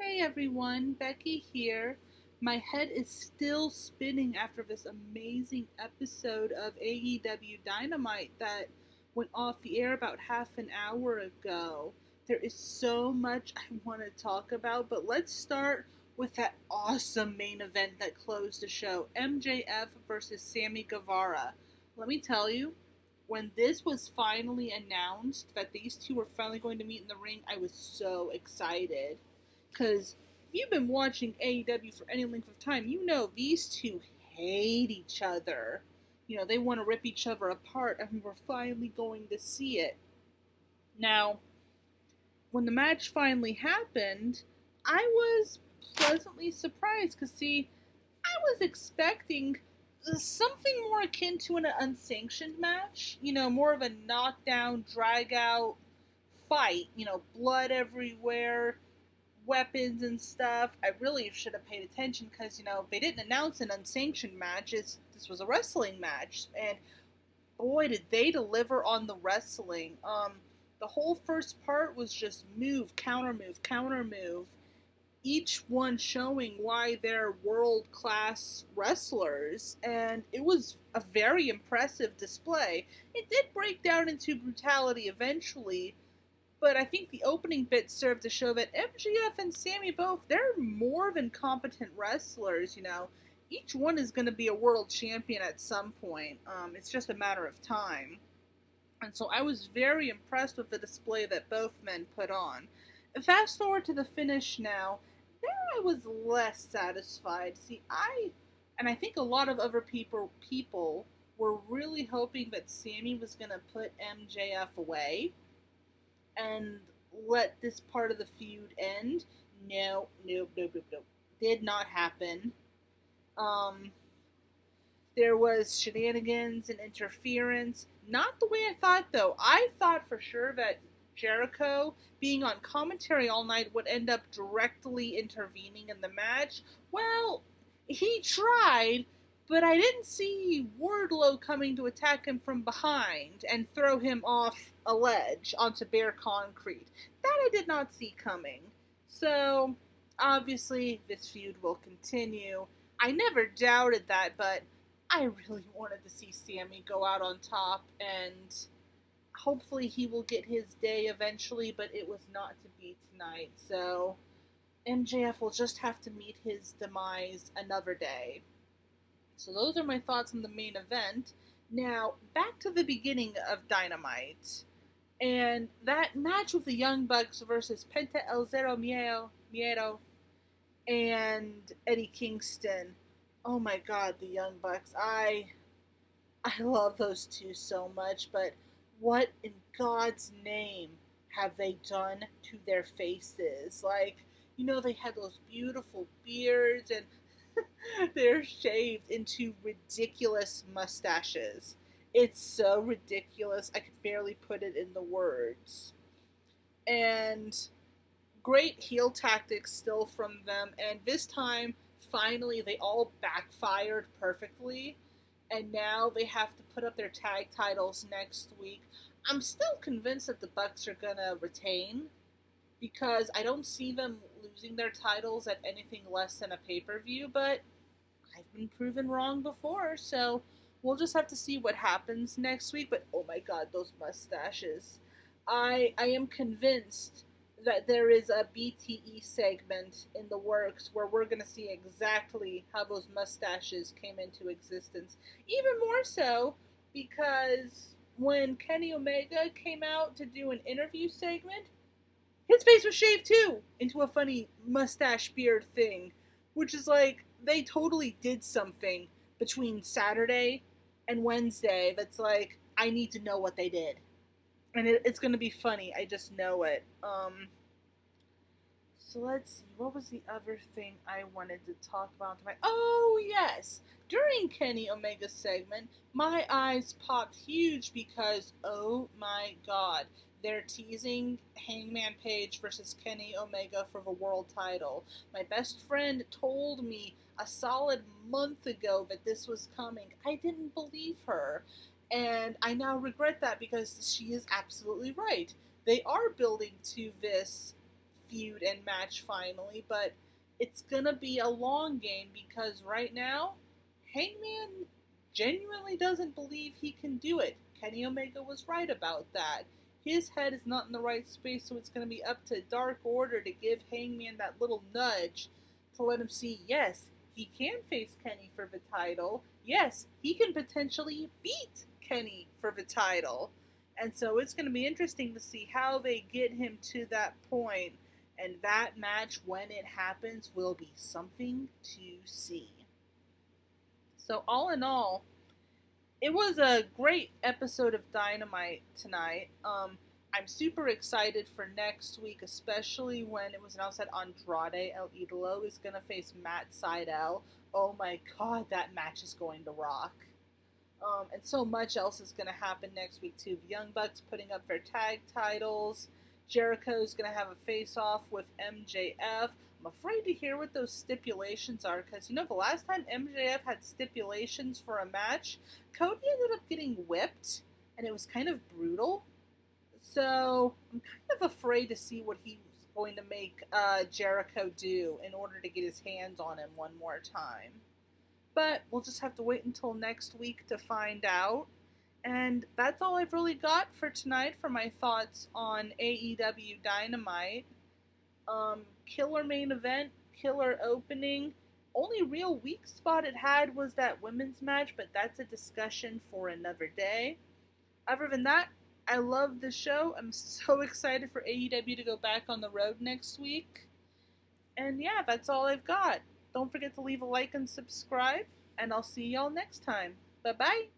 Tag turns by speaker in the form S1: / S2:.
S1: Hey everyone, Becky here. My head is still spinning after this amazing episode of AEW Dynamite that went off the air about half an hour ago. There is so much I want to talk about, but let's start with that awesome main event that closed the show, MJF versus Sammy Guevara. Let me tell you, when this was finally announced that these two were finally going to meet in the ring, I was so excited. Because if you've been watching AEW for any length of time, you know these two hate each other. You know, they want to rip each other apart, and we're finally going to see it. Now, when the match finally happened, I was pleasantly surprised because, see, I was expecting something more akin to an unsanctioned match. You know, more of a knockdown, drag out fight. You know, blood everywhere, weapons and stuff. I really should have paid attention because, you know, they didn't announce an unsanctioned match. This was a wrestling match. And boy, did they deliver on the wrestling. The whole first part was just move, counter move, counter move. Each one showing why they're world class wrestlers, and it was a very impressive display. It did break down into brutality eventually, but I think the opening bit served to show that MGF and Sammy both, they're more than competent wrestlers, you know. Each one is going to be a world champion at some point. It's just a matter of time. And so I was very impressed with the display that both men put on. Fast forward to the finish now, there I was less satisfied. See, and I think a lot of other people were really hoping that Sammy was going to put MJF away and let this part of the feud end. No, nope, nope, nope, nope. Did not happen. Um, there was shenanigans and interference. Not the way I thought, though. I thought for sure that Jericho, being on commentary all night, would end up directly intervening in the match. Well, he tried, but I didn't see Wardlow coming to attack him from behind and throw him off a ledge onto bare concrete. That I did not see coming. So, obviously, this feud will continue. I never doubted that, but I really wanted to see Sammy go out on top, and hopefully he will get his day eventually, but it was not to be tonight. So, MJF will just have to meet his demise another day. So those are my thoughts on the main event. Now, back to the beginning of Dynamite. And that match with the Young Bucks versus Penta El Zero Miedo and Eddie Kingston. Oh my god, the Young Bucks. I love those two so much, but what in God's name have they done to their faces? Like, you know, they had those beautiful beards and they're shaved into ridiculous mustaches. It's so ridiculous, I can barely put it in the words. And great heel tactics still from them, and this time, finally, they all backfired perfectly, and now they have to put up their tag titles next week. I'm still convinced that the Bucks are gonna retain, because I don't see them losing their titles at anything less than a pay-per-view, but I've been proven wrong before, so we'll just have to see what happens next week. But oh my god, those mustaches. I am convinced that there is a BTE segment in the works where we're going to see exactly how those mustaches came into existence. Even more so because when Kenny Omega came out to do an interview segment, his face was shaved too into a funny mustache beard thing, which is like they totally did something between Saturday and Wednesday that's like, I need to know what they did. And it's going to be funny. I just know it. So let's see. What was the other thing I wanted to talk about tonight? Oh, yes. During Kenny Omega's segment, my eyes popped huge because, oh my god, they're teasing Hangman Page versus Kenny Omega for the world title. My best friend told me a solid month ago that this was coming. I didn't believe her. And I now regret that because she is absolutely right. They are building to this feud and match finally, but it's gonna be a long game because right now, Hangman genuinely doesn't believe he can do it. Kenny Omega was right about that. His head is not in the right space, so it's going to be up to Dark Order to give Hangman that little nudge to let him see, yes, he can face Kenny for the title. Yes, he can potentially beat Kenny for the title. And so it's going to be interesting to see how they get him to that point. And that match, when it happens, will be something to see. So, all in all, it was a great episode of Dynamite tonight. I'm super excited for next week, especially when it was announced that Andrade El Idolo is going to face Matt Sydal. Oh my god, that match is going to rock. And so much else is going to happen next week, too. The Young Bucks putting up their tag titles. Jericho's going to have a face-off with MJF. I'm afraid to hear what those stipulations are, because, you know, the last time MJF had stipulations for a match, Cody ended up getting whipped, and it was kind of brutal. So I'm kind of afraid to see what he's going to make Jericho do in order to get his hands on him one more time. But we'll just have to wait until next week to find out. And that's all I've really got for tonight for my thoughts on AEW Dynamite. Killer main event, killer opening. Only real weak spot it had was that women's match, but that's a discussion for another day. Other than that, I love the show. I'm so excited for AEW to go back on the road next week. And yeah, that's all I've got. Don't forget to leave a like and subscribe, and I'll see y'all next time. Bye-bye.